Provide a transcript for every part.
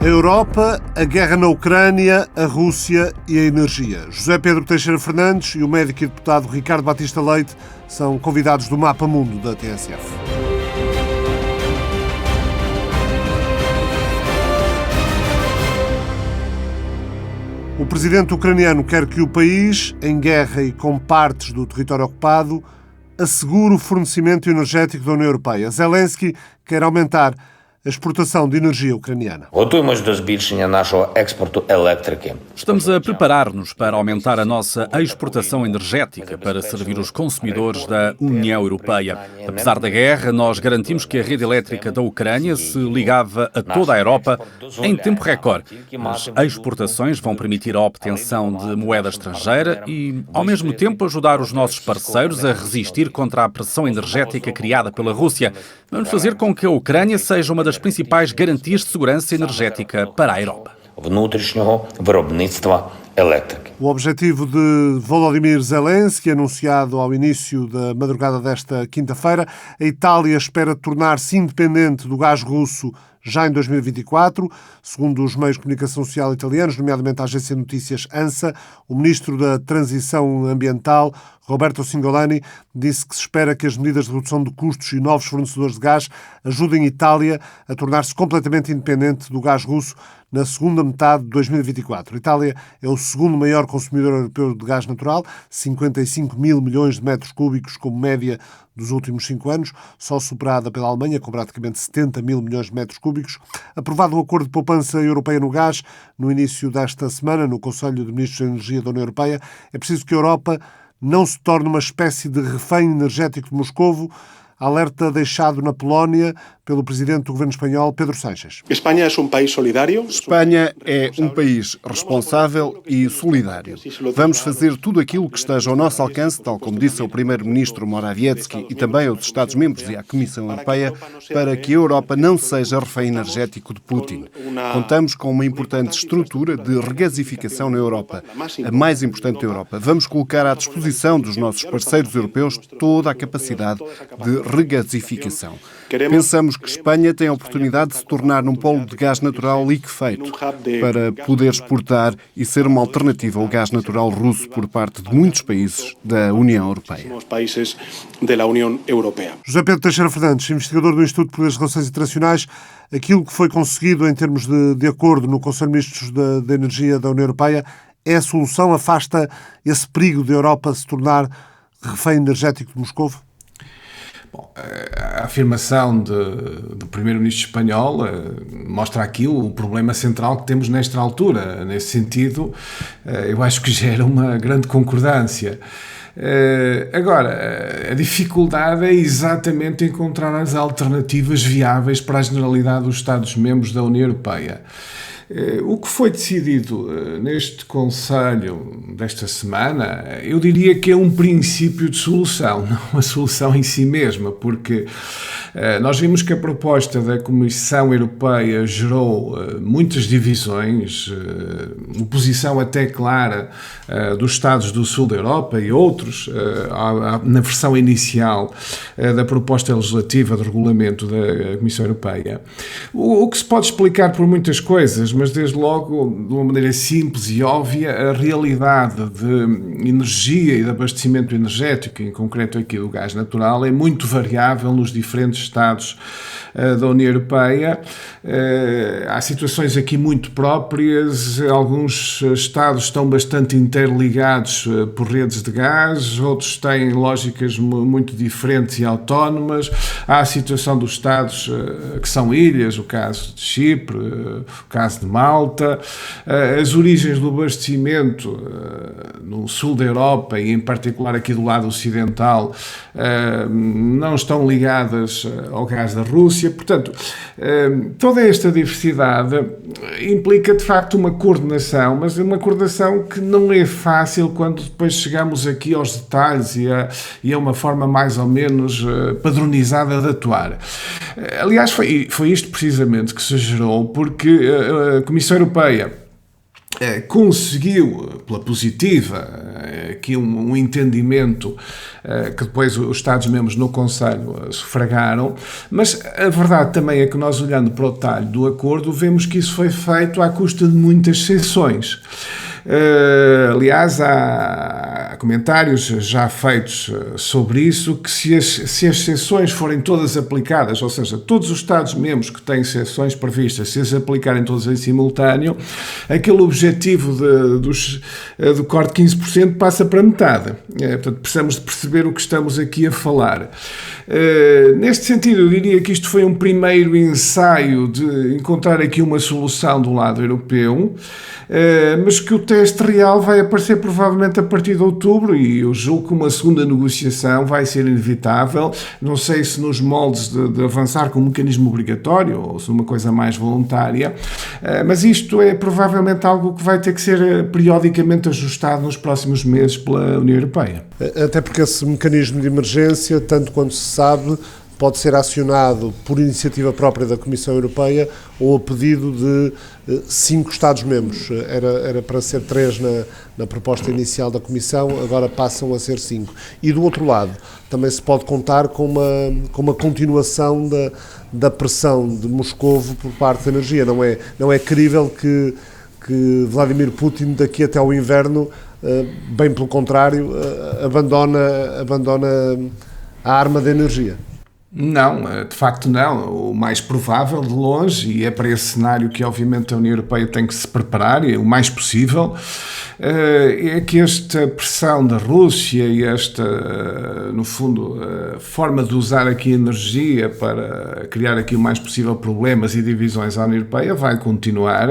A Europa, a guerra na Ucrânia, a Rússia e a energia. José Pedro Teixeira Fernandes e o médico e deputado Ricardo Batista Leite são convidados do Mapa Mundo da TSF. O presidente ucraniano quer que o país, em guerra e com partes do território ocupado, assegure o fornecimento energético da União Europeia. Zelensky quer aumentar a exportação de energia ucraniana. Estamos a preparar-nos para aumentar a nossa exportação energética para servir os consumidores da União Europeia. Apesar da guerra, nós garantimos que a rede elétrica da Ucrânia se ligava a toda a Europa em tempo recorde. As exportações vão permitir a obtenção de moeda estrangeira e, ao mesmo tempo, ajudar os nossos parceiros a resistir contra a pressão energética criada pela Rússia. Vamos fazer com que a Ucrânia seja uma das principais garantias de segurança energética para a Europa. O objetivo de Volodymyr Zelensky, anunciado ao início da madrugada desta quinta-feira, a Itália espera tornar-se independente do gás russo já em 2024. Segundo os meios de comunicação social italianos, nomeadamente a agência de notícias ANSA, o ministro da Transição Ambiental, Roberto Cingolani, disse que se espera que as medidas de redução de custos e novos fornecedores de gás ajudem a Itália a tornar-se completamente independente do gás russo na segunda metade de 2024. A Itália é o segundo maior consumidor europeu de gás natural, 55 mil milhões de metros cúbicos como média dos últimos 5 anos, só superada pela Alemanha, com praticamente 70 mil milhões de metros cúbicos. Aprovado o acordo de poupança europeia no gás no início desta semana, no Conselho de Ministros da Energia da União Europeia, é preciso que a Europa não se torne uma espécie de refém energético de Moscovo, alerta deixado na Polónia pelo presidente do governo espanhol, Pedro Sánchez. Espanha é um país solidário. Espanha é um país responsável e solidário. Vamos fazer tudo aquilo que esteja ao nosso alcance, tal como disse o primeiro-ministro Morawiecki e também aos Estados-membros e à Comissão Europeia, para que a Europa não seja refém energético de Putin. Contamos com uma importante estrutura de regasificação na Europa, a mais importante da Europa. Vamos colocar à disposição dos nossos parceiros europeus toda a capacidade de regasificação. Pensamos que Espanha tem a oportunidade de se tornar num polo de gás natural liquefeito para poder exportar e ser uma alternativa ao gás natural russo por parte de muitos países da União Europeia. José Pedro Teixeira Fernandes, investigador do Instituto de Relações Internacionais, aquilo que foi conseguido em termos de acordo no Conselho de Ministros da Energia da União Europeia é a solução? Afasta esse perigo de Europa se tornar refém energético de Moscovo? Bom, a afirmação do primeiro-ministro espanhol mostra aqui o problema central que temos nesta altura. Nesse sentido, eu acho que gera uma grande concordância. Agora, a dificuldade é exatamente encontrar as alternativas viáveis para a generalidade dos Estados-membros da União Europeia. O que foi decidido neste Conselho desta semana, eu diria que é um princípio de solução, não a solução em si mesma, porque nós vimos que a proposta da Comissão Europeia gerou muitas divisões, oposição até clara dos Estados do Sul da Europa e outros, na versão inicial da proposta legislativa de regulamento da Comissão Europeia. O que se pode explicar por muitas coisas, mas desde logo, de uma maneira simples e óbvia, a realidade de energia e de abastecimento energético, em concreto aqui do gás natural, é muito variável nos diferentes Estados da União Europeia. Há situações aqui muito próprias, alguns Estados estão bastante interligados por redes de gás, outros têm lógicas muito diferentes e autónomas. Há a situação dos Estados que são ilhas, o caso de Chipre, o caso de Malta. As origens do abastecimento no sul da Europa e em particular aqui do lado ocidental não estão ligadas ao gás da Rússia. Portanto, toda esta diversidade implica de facto uma coordenação, mas uma coordenação que não é fácil quando depois chegamos aqui aos detalhes e a uma forma mais ou menos padronizada de atuar. Aliás, foi isto precisamente que se gerou, porque a Comissão Europeia conseguiu, pela positiva, aqui um entendimento que depois os Estados-membros no Conselho sufragaram, mas a verdade também é que nós, olhando para o detalhe do acordo, vemos que isso foi feito à custa de muitas exceções. Aliás, há comentários já feitos sobre isso, que se as exceções forem todas aplicadas, ou seja, todos os Estados-membros que têm exceções previstas, se as aplicarem todas em simultâneo, aquele objetivo do corte de 15% passa para metade. Portanto, precisamos de perceber o que estamos aqui a falar. Neste sentido, eu diria que isto foi um primeiro ensaio de encontrar aqui uma solução do lado europeu, mas que o teste real vai aparecer provavelmente a partir de outubro, e eu julgo que uma segunda negociação vai ser inevitável. Não sei se nos moldes de avançar com um mecanismo obrigatório ou se uma coisa mais voluntária, mas isto é provavelmente algo que vai ter que ser periodicamente ajustado nos próximos meses pela União Europeia. Até porque esse mecanismo de emergência, tanto quanto se sabe, pode ser acionado por iniciativa própria da Comissão Europeia ou a pedido de 5 Estados-membros. Era para ser 3 na proposta inicial da Comissão, agora passam a ser 5. E do outro lado, também se pode contar com uma continuação da pressão de Moscovo por parte da energia. Não é crível que Vladimir Putin, daqui até ao inverno, bem pelo contrário, abandona a arma da energia. Não, de facto não. O mais provável, de longe, e é para esse cenário que obviamente a União Europeia tem que se preparar, e o mais possível, é que esta pressão da Rússia e esta, no fundo, forma de usar aqui a energia para criar aqui o mais possível problemas e divisões à União Europeia vai continuar.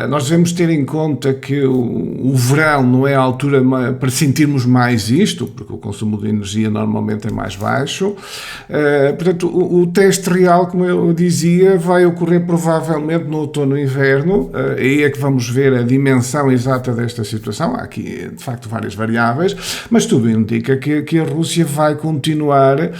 Nós devemos ter em conta que o verão não é a altura para sentirmos mais isto, porque o consumo de energia normalmente é mais baixo. Portanto, o teste real, como eu dizia, vai ocorrer provavelmente no outono e inverno. Aí é que vamos ver a dimensão exata desta situação. Há aqui, de facto, várias variáveis, mas tudo indica que a Rússia vai continuar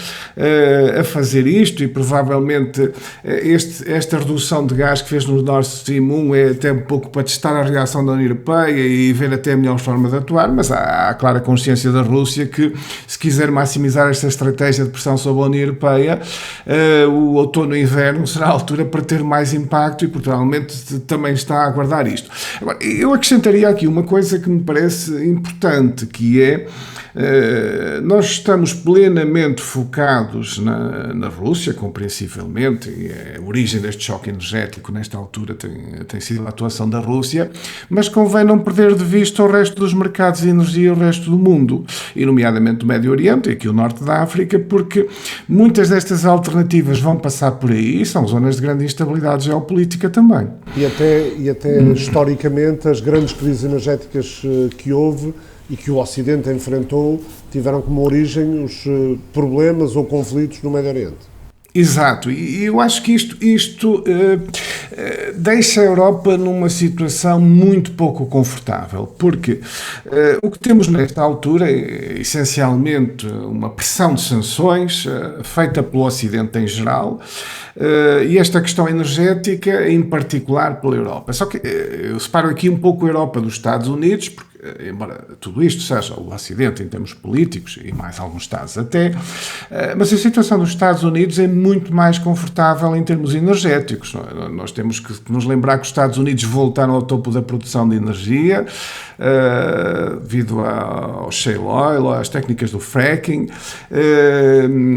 a fazer isto, e provavelmente esta redução de gás que fez no Nord Stream 1 é até um pouco para testar a reação da União Europeia e ver até a melhor forma de atuar, mas há clara consciência da Rússia que, se quiser maximizar esta estratégia de pressão sobre a União Europeia, o outono e inverno será a altura para ter mais impacto, e provavelmente também está a aguardar isto. Agora, eu acrescentaria aqui uma coisa que me parece importante, que é nós estamos plenamente focados na Rússia, compreensivelmente, e a origem deste choque energético nesta altura tem sido a atuação da Rússia, mas convém não perder de vista o resto dos mercados de energia e o resto do mundo, e nomeadamente o Médio Oriente e aqui o Norte da África, porque muitas destas alternativas vão passar por aí, são zonas de grande instabilidade geopolítica também. E até historicamente, as grandes crises energéticas que houve e que o Ocidente enfrentou tiveram como origem os problemas ou conflitos no Médio Oriente. Exato, e eu acho que isto deixa a Europa numa situação muito pouco confortável, porque o que temos nesta altura é essencialmente uma pressão de sanções feita pelo Ocidente em geral, e esta questão energética em particular pela Europa. Só que eu separo aqui um pouco a Europa dos Estados Unidos, porque embora tudo isto seja o Ocidente em termos políticos e mais alguns Estados até, mas a situação dos Estados Unidos é muito mais confortável em termos energéticos. Nós temos que nos lembrar que os Estados Unidos voltaram ao topo da produção de energia devido ao shale oil, às técnicas do fracking,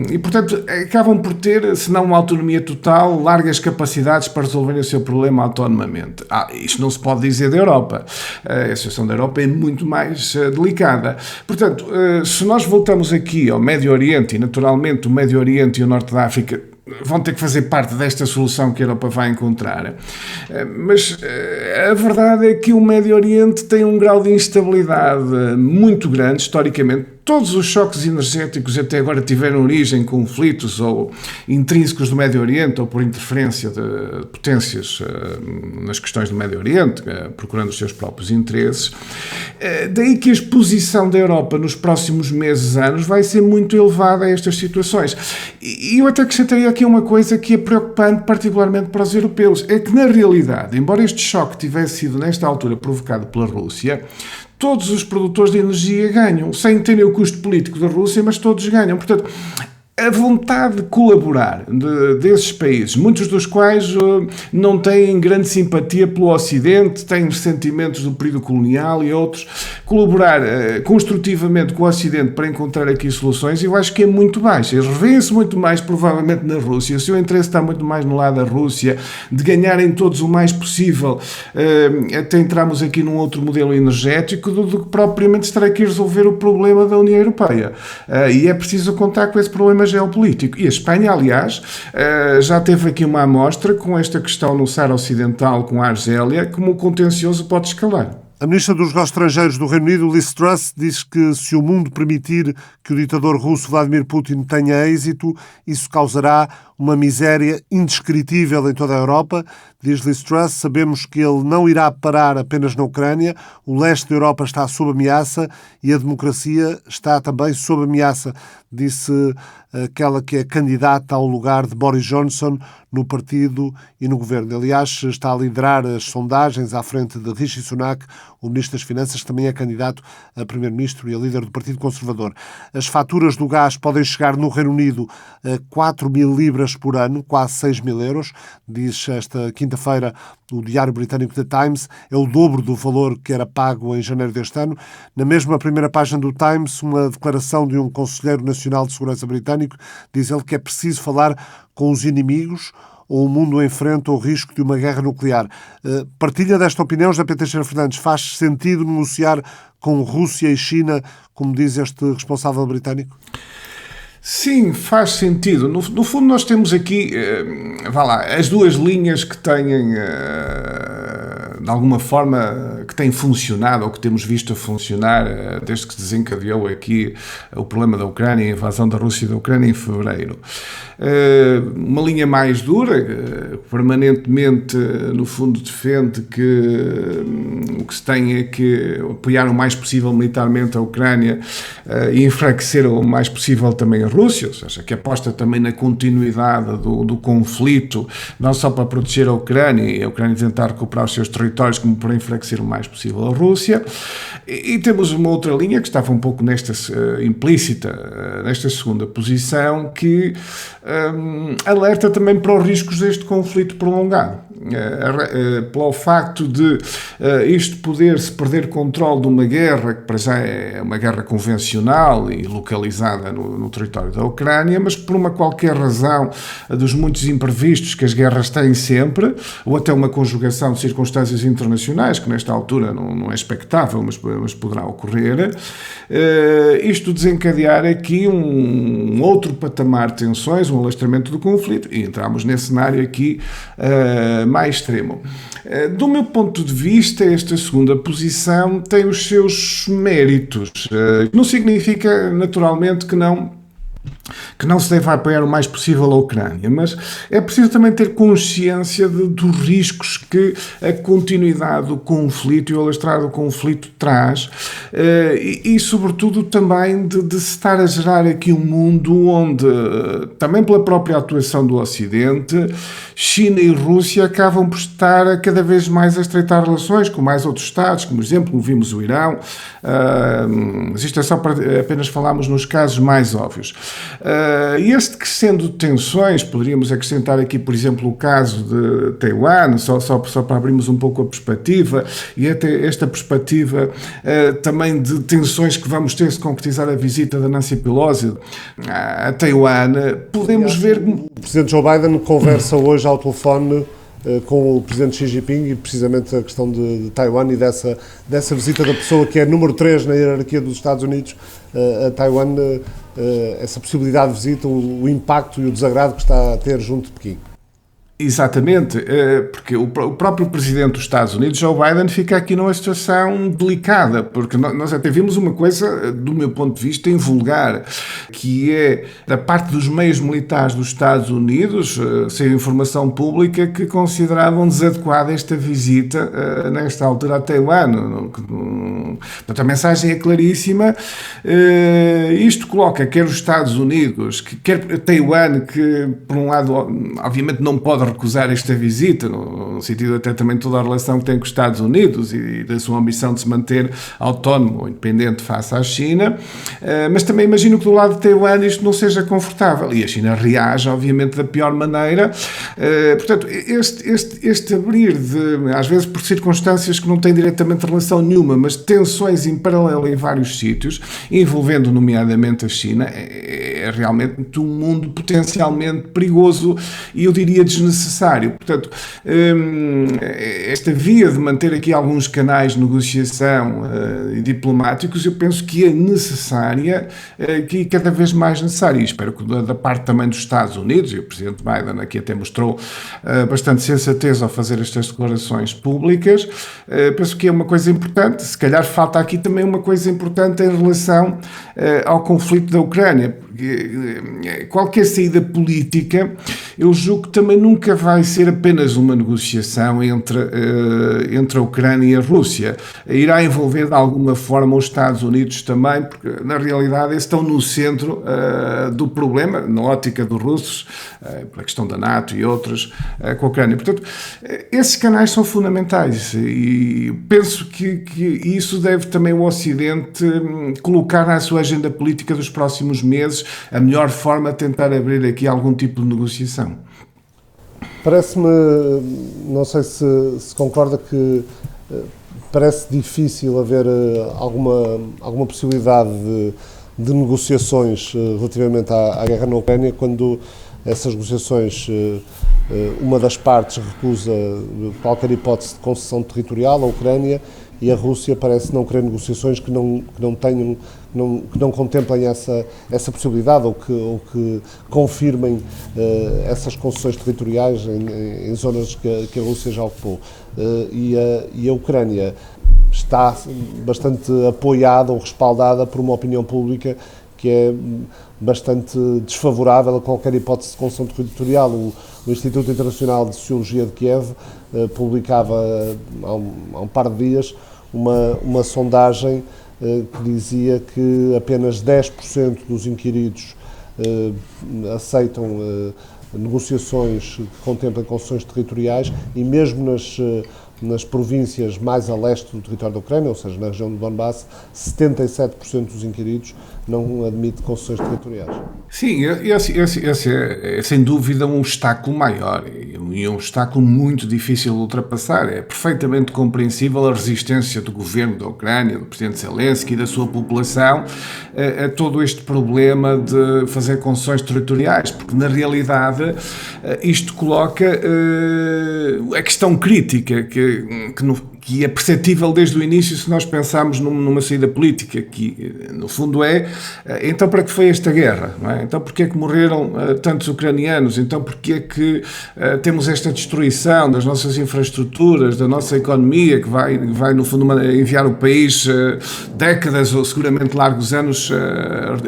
e portanto acabam por ter, se não uma autonomia total, largas capacidades para resolverem o seu problema autonomamente. Isto não se pode dizer da Europa. A situação da Europa é muito mais delicada. Portanto, se nós voltamos aqui ao Médio Oriente, e naturalmente o Médio Oriente e o Norte da África vão ter que fazer parte desta solução que a Europa vai encontrar, mas a verdade é que o Médio Oriente tem um grau de instabilidade muito grande, historicamente, todos os choques energéticos até agora tiveram origem em conflitos ou intrínsecos do Médio Oriente ou por interferência de potências nas questões do Médio Oriente, procurando os seus próprios interesses. Daí que a exposição da Europa nos próximos meses, anos, vai ser muito elevada a estas situações. E eu até acrescentaria aqui uma coisa que é preocupante, particularmente para os europeus, é que, na realidade, embora este choque tivesse sido, nesta altura, provocado pela Rússia, todos os produtores de energia ganham, sem terem o custo político da Rússia, mas todos ganham. Portanto, a vontade de colaborar desses países, muitos dos quais não têm grande simpatia pelo Ocidente, têm ressentimentos do período colonial e outros, colaborar construtivamente com o Ocidente para encontrar aqui soluções, eu acho que é muito baixo. Eles revêem-se muito mais, provavelmente, na Rússia. O seu interesse está muito mais no lado da Rússia, de ganharem todos o mais possível, até entrarmos aqui num outro modelo energético, do que propriamente estar aqui a resolver o problema da União Europeia. E é preciso contar com esse problema geopolítico. E a Espanha, aliás, já teve aqui uma amostra com esta questão no Saara Ocidental com a Argélia, como o contencioso pode escalar. A ministra dos Negócios Estrangeiros do Reino Unido, Liz Truss, diz que se o mundo permitir que o ditador russo Vladimir Putin tenha êxito, isso causará uma miséria indescritível em toda a Europa. Diz Liz Truss, sabemos que ele não irá parar apenas na Ucrânia, o leste da Europa está sob ameaça e a democracia está também sob ameaça, disse aquela que é candidata ao lugar de Boris Johnson no partido e no governo. Aliás, está a liderar as sondagens à frente de Rishi Sunak, o ministro das Finanças, que também é candidato a primeiro-ministro e a líder do Partido Conservador. As faturas do gás podem chegar no Reino Unido a 4.000 libras por ano, quase 6.000 euros, diz esta quinta-feira o diário britânico The Times. É o dobro do valor que era pago em janeiro deste ano. Na mesma primeira página do Times, uma declaração de um conselheiro nacional de segurança britânico, diz ele que é preciso falar com os inimigos ou o mundo enfrenta o risco de uma guerra nuclear. Partilha desta opinião, José Pedro Teixeira Fernandes? Faz sentido negociar com Rússia e China, como diz este responsável britânico? Sim, faz sentido. No fundo, nós temos aqui, as duas linhas que têm, de alguma forma, que têm funcionado, ou que temos visto a funcionar, desde que se desencadeou aqui o problema da Ucrânia, a invasão da Rússia da Ucrânia em fevereiro. Uma linha mais dura, permanentemente, no fundo, defende que o que se tem é que apoiar o mais possível militarmente a Ucrânia e enfraquecer o mais possível também a Rússia, ou seja, que aposta também na continuidade do conflito, não só para proteger a Ucrânia e a Ucrânia tentar recuperar os seus territórios, como para enfraquecer o mais possível a Rússia. E temos uma outra linha que estava um pouco implícita nesta segunda posição, que alerta também para os riscos deste conflito prolongado. Pelo facto de isto poder-se perder controle de uma guerra, que para já é uma guerra convencional e localizada no território da Ucrânia, mas por uma qualquer razão dos muitos imprevistos que as guerras têm sempre, ou até uma conjugação de circunstâncias internacionais, que nesta altura não é expectável, mas poderá ocorrer, isto desencadear aqui um outro patamar de tensões, um alastramento do conflito, e entramos nesse cenário aqui mais extremo. Do meu ponto de vista, esta segunda posição tem os seus méritos. Não significa, naturalmente, que não se deve apoiar o mais possível a Ucrânia, mas é preciso também ter consciência dos riscos que a continuidade do conflito e o alastrar do conflito traz e sobretudo também de se estar a gerar aqui um mundo onde, também pela própria atuação do Ocidente, China e Rússia acabam por estar cada vez mais a estreitar relações com mais outros Estados, como exemplo, vimos o Irão, mas isto é só para apenas falarmos nos casos mais óbvios. E este crescendo de tensões, poderíamos acrescentar aqui, por exemplo, o caso de Taiwan, só para abrirmos um pouco a perspectiva, e até esta perspectiva também de tensões que vamos ter se concretizar a visita da Nancy Pelosi a Taiwan, podemos ver... O Presidente Joe Biden conversa hoje ao telefone com o Presidente Xi Jinping e precisamente a questão de Taiwan e dessa visita da pessoa que é número 3 na hierarquia dos Estados Unidos a Taiwan, essa possibilidade de visita, o impacto e o desagrado que está a ter junto de Pequim. Exatamente, porque o próprio presidente dos Estados Unidos, Joe Biden, fica aqui numa situação delicada, porque nós até vimos uma coisa, do meu ponto de vista, invulgar, que é da parte dos meios militares dos Estados Unidos, sem informação pública, que consideravam desadequada esta visita nesta altura a Taiwan. Portanto, a mensagem é claríssima. Isto coloca quer os Estados Unidos, quer Taiwan, que por um lado, obviamente, não pode recusar esta visita, no sentido até também toda a relação que tem com os Estados Unidos e da sua ambição de se manter autónomo ou independente face à China, mas também imagino que do lado de Taiwan isto não seja confortável e a China reage, obviamente, da pior maneira. Portanto, este abrir de, às vezes por circunstâncias que não têm diretamente relação nenhuma, mas tensões em paralelo em vários sítios, envolvendo nomeadamente a China, é realmente um mundo potencialmente perigoso e eu diria desnecessário. Portanto, esta via de manter aqui alguns canais de negociação e diplomáticos, eu penso que é necessária, que cada vez mais necessária. E espero que da parte também dos Estados Unidos, e o Presidente Biden aqui até mostrou bastante sensatez ao fazer estas declarações públicas, penso que é uma coisa importante. Se calhar falta aqui também uma coisa importante em relação ao conflito da Ucrânia. Qualquer saída política, eu julgo que também nunca vai ser apenas uma negociação entre a Ucrânia e a Rússia. Irá envolver de alguma forma os Estados Unidos também, porque na realidade eles estão no centro do problema, na ótica dos russos, pela questão da NATO e outros, com a Ucrânia. Portanto, esses canais são fundamentais e penso que isso deve também o Ocidente colocar na sua agenda política dos próximos meses a melhor forma de tentar abrir aqui algum tipo de negociação. Parece-me, não sei se concorda, que parece difícil haver alguma possibilidade de negociações relativamente à guerra na Ucrânia, quando essas negociações, uma das partes recusa qualquer hipótese de concessão territorial à Ucrânia e a Rússia parece não querer negociações que não contemplem essa possibilidade ou que confirmem essas concessões territoriais em zonas que a Rússia já ocupou. E a Ucrânia está bastante apoiada ou respaldada por uma opinião pública que é bastante desfavorável a qualquer hipótese de concessão territorial. O Instituto Internacional de Sociologia de Kiev publicava há um par de dias uma sondagem que dizia que apenas 10% dos inquiridos aceitam negociações que contemplem concessões territoriais e mesmo nas províncias mais a leste do território da Ucrânia, ou seja, na região do Donbass, 77% dos inquiridos não admite concessões territoriais. Sim, esse é sem dúvida um obstáculo maior e um obstáculo muito difícil de ultrapassar. É perfeitamente compreensível a resistência do governo da Ucrânia, do presidente Zelensky e da sua população a todo este problema de fazer concessões territoriais, porque na realidade isto coloca a questão crítica que é perceptível desde o início se nós pensarmos numa saída política, que no fundo então para que foi esta guerra? Não é? Então porquê é que morreram tantos ucranianos? Então porquê é que temos esta destruição das nossas infraestruturas, da nossa economia, que vai no fundo enviar o país décadas ou seguramente largos anos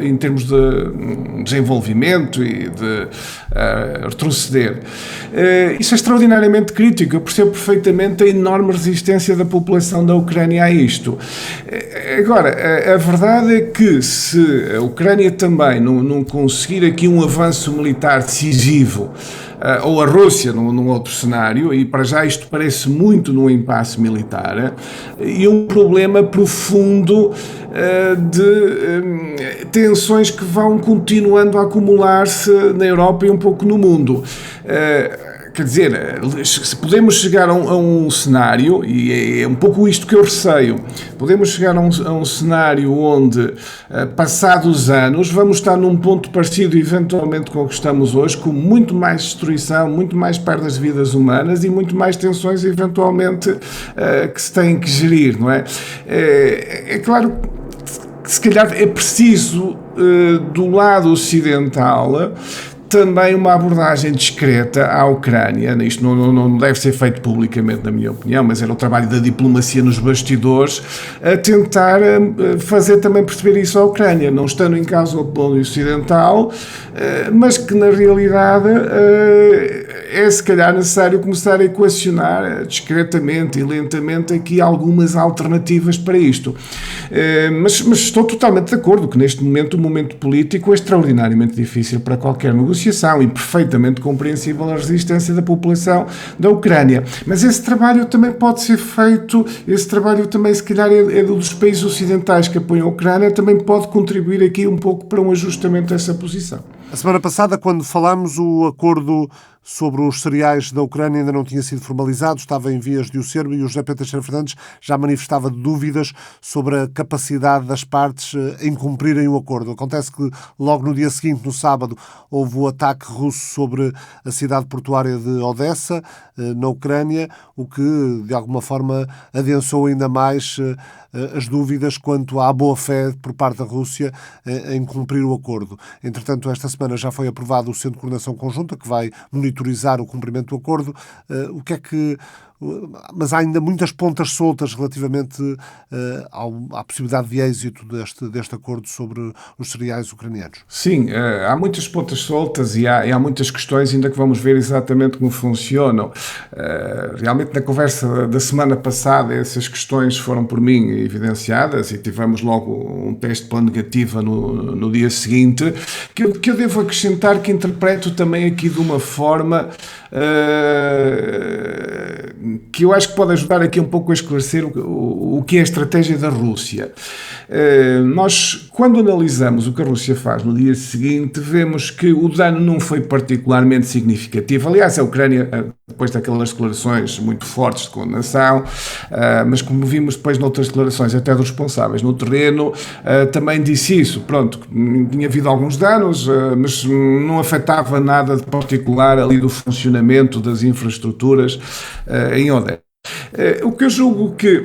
em termos de desenvolvimento e de retroceder? Isso é extraordinariamente crítico. Eu percebo perfeitamente a enorme resistência da população da Ucrânia a isto. Agora, a verdade é que se a Ucrânia também não conseguir aqui um avanço militar decisivo, ou a Rússia num outro cenário, e para já isto parece muito num impasse militar, e um problema profundo de tensões que vão continuando a acumular-se na Europa e um pouco no mundo. Quer dizer, se podemos chegar a um cenário, e é um pouco isto que eu receio, podemos chegar a um cenário onde, passados anos, vamos estar num ponto parecido eventualmente com o que estamos hoje, com muito mais destruição, muito mais perdas de vidas humanas e muito mais tensões eventualmente que se têm que gerir, não é? É claro que se calhar é preciso, do lado ocidental, também uma abordagem discreta à Ucrânia. Isto não deve ser feito publicamente, na minha opinião, mas era o trabalho da diplomacia nos bastidores a tentar fazer também perceber isso à Ucrânia, não estando em causa o apoio ocidental, mas que na realidade é se calhar necessário começar a equacionar discretamente e lentamente aqui algumas alternativas para isto. Mas estou totalmente de acordo que neste momento o momento político é extraordinariamente difícil para qualquer negociação e perfeitamente compreensível a resistência da população da Ucrânia. Mas esse trabalho também pode ser feito, esse trabalho também se calhar é dos países ocidentais que apoiam a Ucrânia, também pode contribuir aqui um pouco para um ajustamento dessa posição. A semana passada, quando falámos, o acordo sobre os cereais da Ucrânia ainda não tinha sido formalizado, estava em vias de o ser, e o José Pedro Teixeira Fernandes já manifestava dúvidas sobre a capacidade das partes em cumprirem o acordo. Acontece que logo no dia seguinte, no sábado, houve o ataque russo sobre a cidade portuária de Odessa, na Ucrânia, o que, de alguma forma, adensou ainda mais as dúvidas quanto à boa-fé por parte da Rússia em cumprir o acordo. Entretanto, esta semana já foi aprovado o Centro de Coordenação Conjunta, que vai monitorizar o cumprimento do acordo. O que é que... Mas há ainda muitas pontas soltas relativamente à possibilidade de êxito deste acordo sobre os cereais ucranianos. Sim, há muitas pontas soltas e há muitas questões ainda que vamos ver exatamente como funcionam. Realmente na conversa da semana passada essas questões foram por mim evidenciadas e tivemos logo um teste pela negativa no dia seguinte, que eu devo acrescentar que interpreto também aqui de uma forma que eu acho que pode ajudar aqui um pouco a esclarecer o que é a estratégia da Rússia. Nós, quando analisamos o que a Rússia faz no dia seguinte, vemos que o dano não foi particularmente significativo. Aliás, a Ucrânia, depois daquelas declarações muito fortes de condenação, mas como vimos depois noutras declarações até dos responsáveis no terreno, também disse isso. Pronto, tinha havido alguns danos, mas não afetava nada de particular ali do funcionamento das infraestruturas em Odessa. O que eu julgo que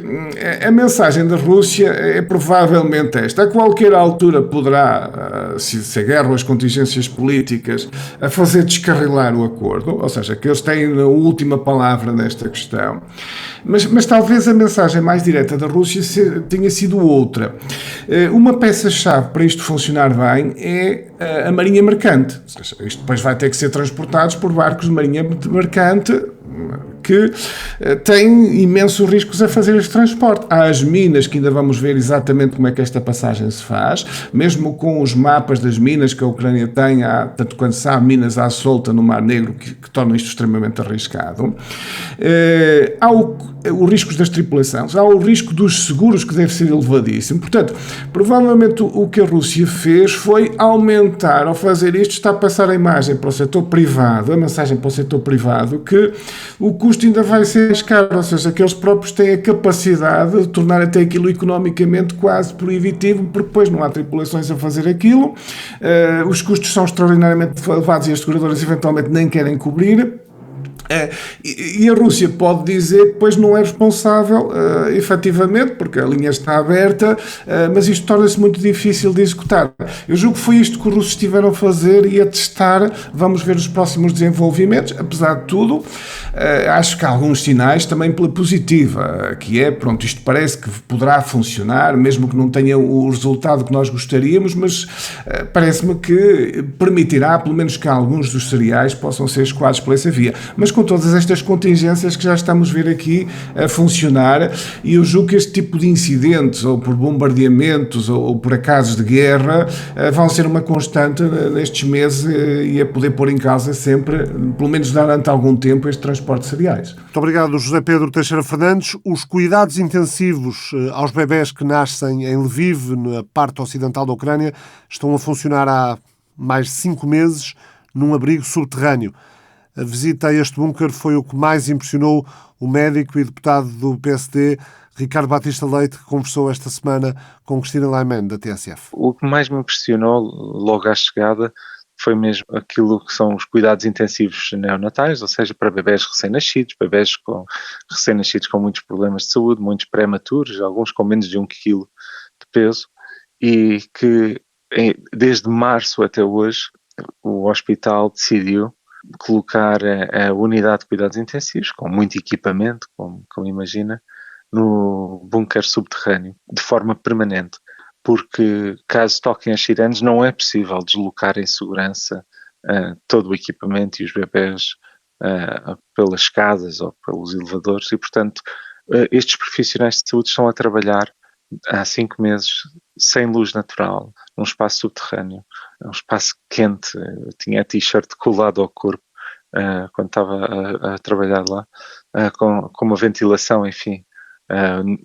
a mensagem da Rússia é provavelmente esta: a qualquer altura poderá, se a guerra ou as contingências políticas, a fazer descarrilar o acordo, ou seja, que eles têm a última palavra nesta questão. Mas talvez a mensagem mais direta da Rússia tenha sido outra. Uma peça-chave para isto funcionar bem é a marinha mercante. Ou seja, isto depois vai ter que ser transportados por barcos de marinha mercante que têm imensos riscos a fazer este transporte. Há as minas, que ainda vamos ver exatamente como é que esta passagem se faz, mesmo com os mapas das minas que a Ucrânia tem, tanto quanto se há minas à solta no Mar Negro, que tornam isto extremamente arriscado. Há os riscos das tripulações, há o risco dos seguros, que deve ser elevadíssimo. Portanto, provavelmente o que a Rússia fez foi aumentar, ao fazer isto, está a passar a imagem para o setor privado, a mensagem para o setor privado, que o custo ainda vai ser mais caro, ou seja, que eles próprios têm a capacidade de tornar até aquilo economicamente quase proibitivo, porque depois não há tripulações a fazer aquilo, os custos são extraordinariamente elevados e as seguradoras eventualmente nem querem cobrir. E a Rússia pode dizer que depois não é responsável, efetivamente, porque a linha está aberta, mas isto torna-se muito difícil de executar. Eu julgo que foi isto que os russos estiveram a fazer e a testar. Vamos ver os próximos desenvolvimentos. Apesar de tudo, acho que há alguns sinais também pela positiva, que é, pronto, isto parece que poderá funcionar, mesmo que não tenha o resultado que nós gostaríamos, mas parece-me que permitirá, pelo menos, que alguns dos cereais possam ser escoados por essa via. Mas com todas estas contingências que já estamos a ver aqui a funcionar, e eu julgo que este tipo de incidentes, ou por bombardeamentos, ou por acasos de guerra, vão ser uma constante nestes meses e a poder pôr em causa sempre, pelo menos durante algum tempo, este transporte de cereais. Muito obrigado, José Pedro Teixeira Fernandes. Os cuidados intensivos aos bebés que nascem em Lviv, na parte ocidental da Ucrânia, estão a funcionar há mais de 5 meses num abrigo subterrâneo. A visita a este bunker foi o que mais impressionou o médico e deputado do PSD, Ricardo Batista Leite, que conversou esta semana com Cristina Laiman, da TSF. O que mais me impressionou logo à chegada foi mesmo aquilo que são os cuidados intensivos neonatais, ou seja, para bebés recém-nascidos, recém-nascidos com muitos problemas de saúde, muitos prematuros, alguns com menos de 1 quilo de peso, e que desde março até hoje o hospital decidiu colocar a unidade de cuidados intensivos, com muito equipamento, como imagina, no bunker subterrâneo, de forma permanente, porque caso toquem as sirenes não é possível deslocar em segurança todo o equipamento e os bebés pelas escadas ou pelos elevadores e, portanto, estes profissionais de saúde estão a trabalhar há 5 meses sem luz natural, num espaço subterrâneo, um espaço quente. Eu tinha a t-shirt colado ao corpo quando estava a trabalhar lá, com uma ventilação, enfim,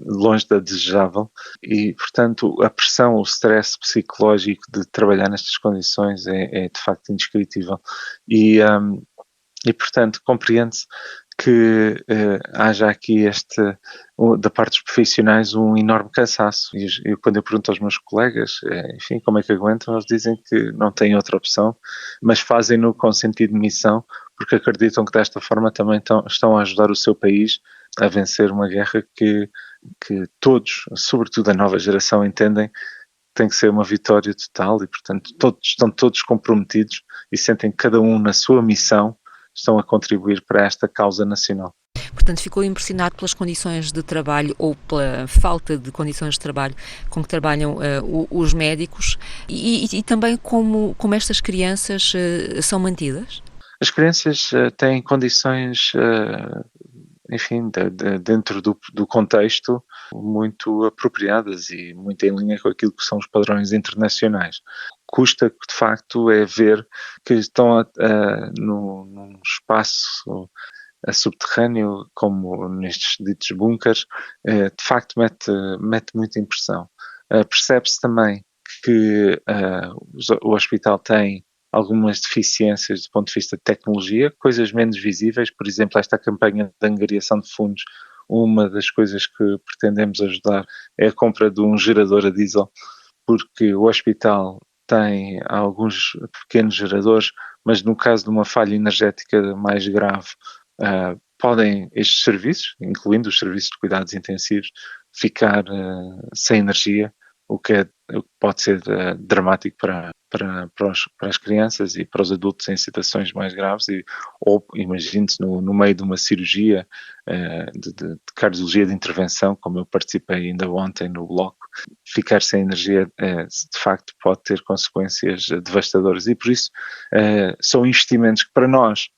longe da desejável e, portanto, a pressão, o stress psicológico de trabalhar nestas condições é de facto indescritível e portanto, compreende-se que haja aqui da parte dos profissionais, um enorme cansaço. E quando eu pergunto aos meus colegas, enfim, como é que aguentam, eles dizem que não têm outra opção, mas fazem-no com sentido de missão, porque acreditam que desta forma também estão a ajudar o seu país a vencer uma guerra que todos, sobretudo a nova geração, entendem que tem que ser uma vitória total e, portanto, estão todos comprometidos e sentem que cada um na sua missão estão a contribuir para esta causa nacional. Portanto, ficou impressionado pelas condições de trabalho ou pela falta de condições de trabalho com que trabalham os médicos e também como estas crianças são mantidas? As crianças têm condições, enfim, dentro do contexto muito apropriadas e muito em linha com aquilo que são os padrões internacionais. Custa, de facto, é ver que estão num espaço subterrâneo, como nestes ditos bunkers, de facto mete muita impressão. Percebe-se também que o hospital tem algumas deficiências do ponto de vista de tecnologia, coisas menos visíveis, por exemplo, esta campanha de angariação de fundos, uma das coisas que pretendemos ajudar é a compra de um gerador a diesel, porque o hospital tem alguns pequenos geradores, mas no caso de uma falha energética mais grave, podem estes serviços, incluindo os serviços de cuidados intensivos, ficar sem energia, o que pode ser dramático para as crianças e para os adultos em situações mais graves, ou imagine-se no meio de uma cirurgia de cardiologia de intervenção, como eu participei ainda ontem no bloco, ficar sem energia de facto pode ter consequências devastadoras e por isso são investimentos que para nós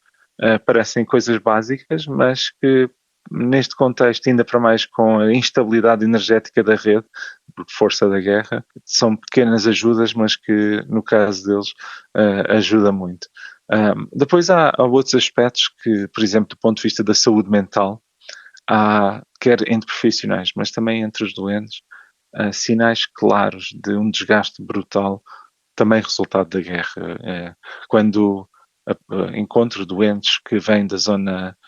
parecem coisas básicas, mas que neste contexto, ainda para mais com a instabilidade energética da rede, por força da guerra, são pequenas ajudas, mas que no caso deles ajuda muito. Depois há outros aspectos que, por exemplo, do ponto de vista da saúde mental, há, quer entre profissionais, mas também entre os doentes, sinais claros de um desgaste brutal, também resultado da guerra. Quando encontro doentes que vêm da zona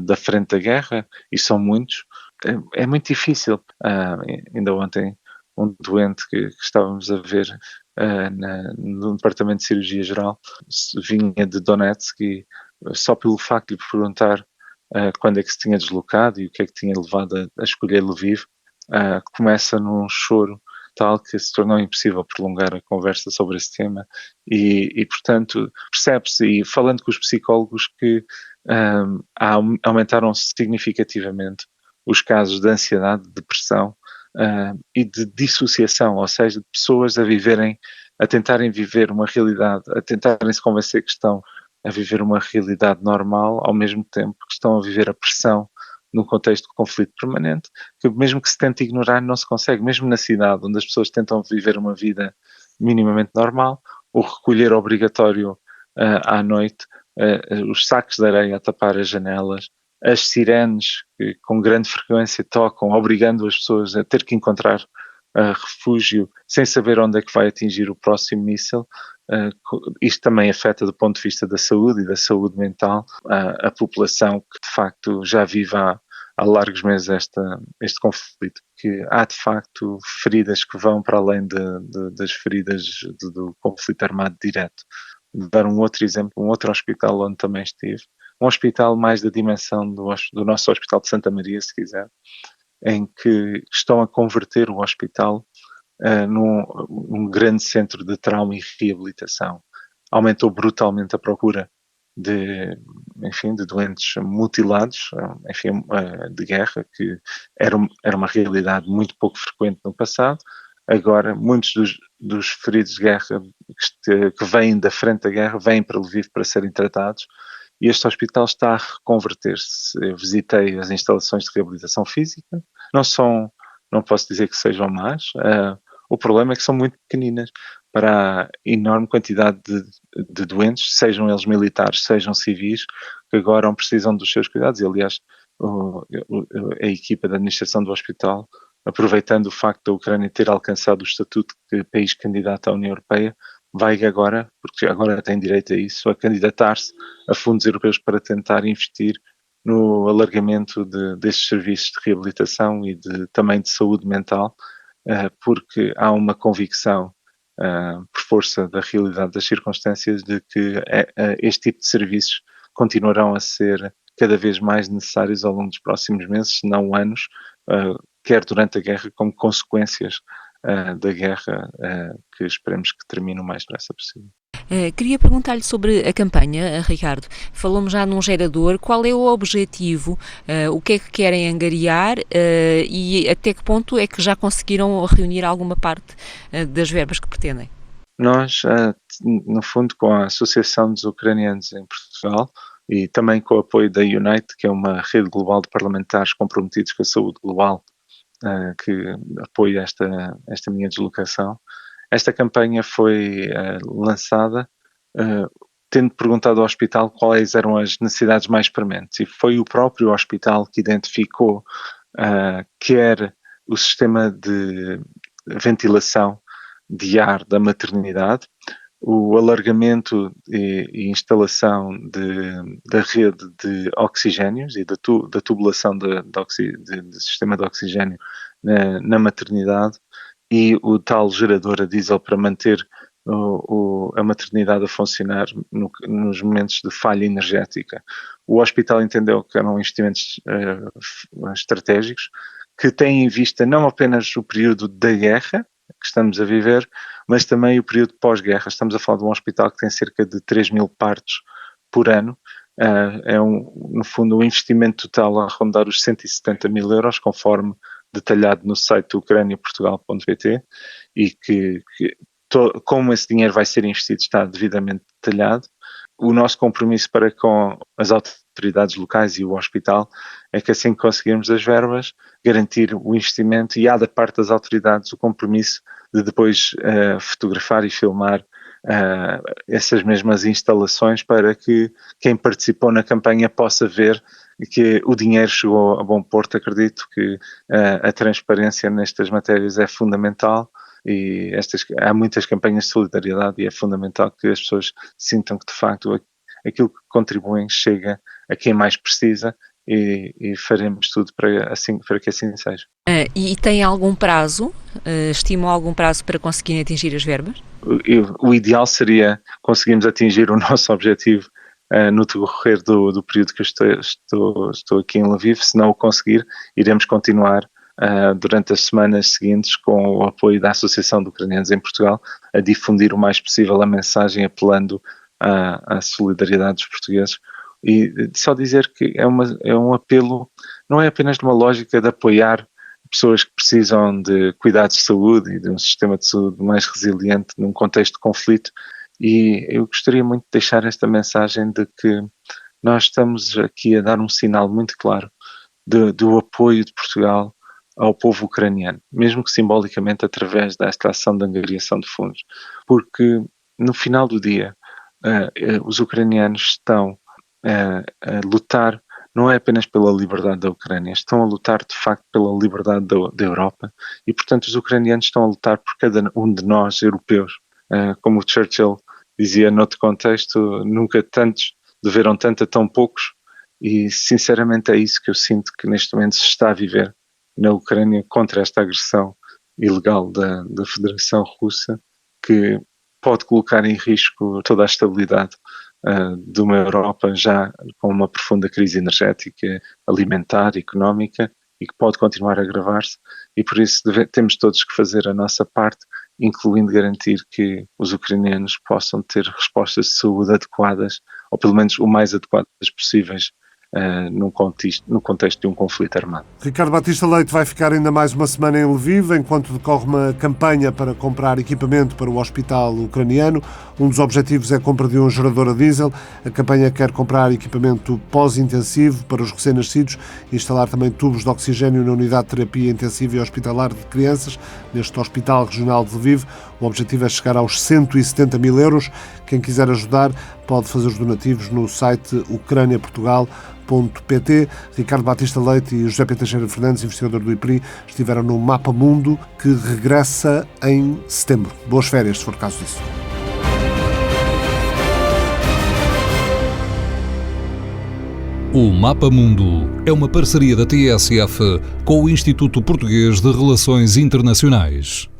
da frente da guerra, e são muitos, é muito difícil. Ainda ontem, um doente que estávamos a ver no departamento de cirurgia geral vinha de Donetsk e só pelo facto de lhe perguntar quando é que se tinha deslocado e o que é que tinha levado a escolher Lviv, começa num choro tal que se tornou impossível prolongar a conversa sobre esse tema e portanto, percebe-se, e falando com os psicólogos, que aumentaram significativamente os casos de ansiedade, de depressão e de dissociação, ou seja, de pessoas a tentarem viver uma realidade, a tentarem se convencer que estão a viver uma realidade normal, ao mesmo tempo que estão a viver a pressão num contexto de conflito permanente, que mesmo que se tente ignorar não se consegue, mesmo na cidade, onde as pessoas tentam viver uma vida minimamente normal, o recolher obrigatório à noite, os sacos de areia a tapar as janelas, as sirenes que com grande frequência tocam, obrigando as pessoas a ter que encontrar refúgio sem saber onde é que vai atingir o próximo míssil. Isto também afeta do ponto de vista da saúde e da saúde mental a população que de facto já vive há largos meses este conflito, que há de facto feridas que vão para além das feridas do conflito armado direto. Vou dar um outro exemplo, um outro hospital onde também estive, um hospital mais da dimensão do nosso Hospital de Santa Maria, se quiser, em que estão a converter o hospital num grande centro de trauma e reabilitação. aumentou brutalmente a procura de doentes mutilados, de guerra, que era uma realidade muito pouco frequente no passado. Agora, muitos dos feridos de guerra que vêm da frente da guerra vêm para Lviv para serem tratados, e este hospital está a reconverter-se. Eu visitei as instalações de reabilitação física, não posso dizer que sejam más, o problema é que são muito pequeninas para a enorme quantidade de doentes, sejam eles militares, sejam civis, que agora precisam dos seus cuidados. E, aliás, a equipa da administração do hospital, aproveitando o facto da Ucrânia ter alcançado o estatuto de país candidato à União Europeia, vai agora, porque agora tem direito a isso, a candidatar-se a fundos europeus para tentar investir no alargamento destes serviços de reabilitação e também de saúde mental, porque há uma convicção, por força da realidade das circunstâncias, de que este tipo de serviços continuarão a ser cada vez mais necessários ao longo dos próximos meses, se não anos, quer durante a guerra como consequências da guerra, que esperemos que termine o mais depressa possível. Queria perguntar-lhe sobre a campanha, Ricardo. Falamos já num gerador. Qual é o objetivo? O que é que querem angariar e até que ponto é que já conseguiram reunir alguma parte das verbas que pretendem? Nós, no fundo, com a Associação dos Ucranianos em Portugal e também com o apoio da Unite, que é uma rede global de parlamentares comprometidos com a saúde global, que apoia esta minha deslocação. Esta campanha foi lançada tendo perguntado ao hospital quais eram as necessidades mais prementes, e foi o próprio hospital que identificou quer o sistema de ventilação de ar da maternidade, o alargamento e instalação da rede de oxigénios e da tubulação do sistema de oxigénio na maternidade, e o tal gerador a diesel para manter a maternidade a funcionar nos momentos de falha energética. O hospital entendeu que eram investimentos estratégicos que têm em vista não apenas o período da guerra que estamos a viver, mas também o período pós-guerra. Estamos a falar de um hospital que tem cerca de 3.000 partos por ano. No fundo, um investimento total a rondar os 170 mil euros, conforme detalhado no site ucraniaportugal.pt, e como esse dinheiro vai ser investido está devidamente detalhado. O nosso compromisso para com as autoridades locais e o hospital é que, assim que conseguirmos as verbas, garantir o investimento, e há da parte das autoridades o compromisso de depois fotografar e filmar essas mesmas instalações, para que quem participou na campanha possa ver que o dinheiro chegou a bom porto. Acredito que a transparência nestas matérias é fundamental, e há muitas campanhas de solidariedade, e é fundamental que as pessoas sintam que, de facto, aquilo que contribuem chega a quem mais precisa, e faremos tudo para que assim seja. E tem algum prazo? Estimam algum prazo para conseguirem atingir as verbas? O ideal seria conseguirmos atingir o nosso objetivo no decorrer do período que eu estou aqui em Lviv. Se não o conseguir, iremos continuar durante as semanas seguintes, com o apoio da Associação de Ucranianos em Portugal, a difundir o mais possível a mensagem, apelando à solidariedade dos portugueses. E só dizer que é um apelo, não é apenas numa lógica de apoiar pessoas que precisam de cuidados de saúde e de um sistema de saúde mais resiliente num contexto de conflito, e eu gostaria muito de deixar esta mensagem de que nós estamos aqui a dar um sinal muito claro do apoio de Portugal ao povo ucraniano, mesmo que simbolicamente através desta ação de angariação de fundos, porque no final do dia os ucranianos estão a lutar não é apenas pela liberdade da Ucrânia, estão a lutar de facto pela liberdade da Europa, e portanto os ucranianos estão a lutar por cada um de nós, europeus. Como o Churchill dizia noutro contexto, nunca tantos deveram tanto a tão poucos, e sinceramente é isso que eu sinto que neste momento se está a viver na Ucrânia contra esta agressão ilegal da Federação Russa, que pode colocar em risco toda a estabilidade de uma Europa já com uma profunda crise energética, alimentar, económica, e que pode continuar a agravar-se, e por isso temos todos que fazer a nossa parte incluindo garantir que os ucranianos possam ter respostas de saúde adequadas, ou pelo menos o mais adequadas possíveis, no contexto de um conflito armado. Ricardo Batista Leite vai ficar ainda mais uma semana em Lviv, enquanto decorre uma campanha para comprar equipamento para o hospital ucraniano. Um dos objetivos é a compra de um gerador a diesel. A campanha quer comprar equipamento pós-intensivo para os recém-nascidos e instalar também tubos de oxigênio na unidade de terapia intensiva e hospitalar de crianças, neste Hospital Regional de Lviv. O objetivo é chegar aos 170 mil euros. Quem quiser ajudar pode fazer os donativos no site ucraniaportugal.pt. Ricardo Batista Leite e José Pedro Teixeira Fernandes, investigador do IPRI, estiveram no Mapa Mundo, que regressa em setembro. Boas férias, se for caso disso. O Mapa Mundo é uma parceria da TSF com o Instituto Português de Relações Internacionais.